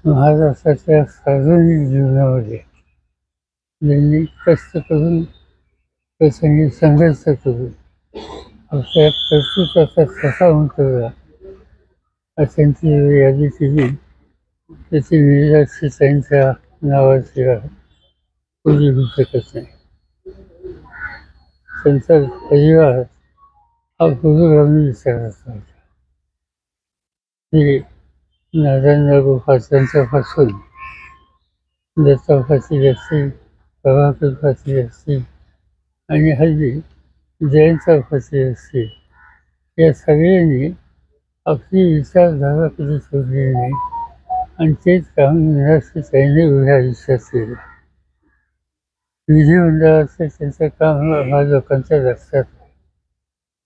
महाराष्ट्राच्या सार्वजनिक जीवनामध्ये ज्यांनी कष्ट करून प्रसंगी संघर्ष करून आपल्या कर्तृत्वाचा ठसा उमटवला अशांची यादी केली त्याची विराशी त्यांच्या नावाशिवाय पुरी होऊ शकत नाही. त्यांचा परिवार हा गुरुगामी विचाराचा होता. ते नारायण गुहा त्यांच्यापासून दत्ता फाशी असतील, प्रभाकर फाशी असतील आणि हल्ली जयंता फाशी असतील, या सगळ्यांनी आपली विचारधारा कधी सोडली नाही आणि तेच काम निराश त्यांनी उभ्या आयुष्यात केलं. विधिमंडळाचं त्यांचं काम हा लोकांच्या लक्षात आहे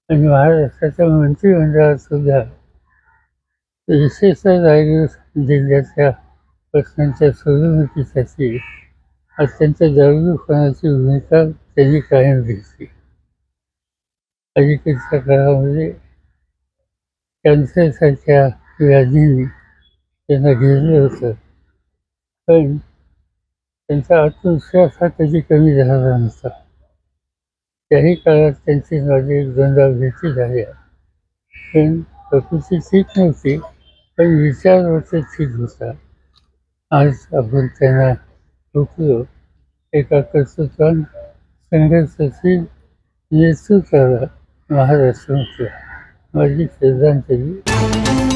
आणि महाराष्ट्राच्या मंत्रिमंडळात सुद्धा विशेषतः रायगड जिल्ह्याच्या प्रश्नांच्या सोडवणुकीसाठी अत्यंत जागरूकपणाची भूमिका त्यांनी कायम घेतली. अलीकडच्या काळामध्ये कॅन्सरसारख्या व्याधींनी त्यांना घेरलं होतं, पण त्यांचा आत्मविश्वास हा कधी कमी झाला नव्हता. त्याही काळात त्यांची माझी एक दोनदा भेटी झाल्या, पण प्रकृती ठीक नव्हती, पण विचार मात्र ठीक होता. आज आपण त्यांना ओळखलो एका कर्तृत्वान संघर्षशील नेतृत्वाला महाराष्ट्र माझी श्रद्धांजली.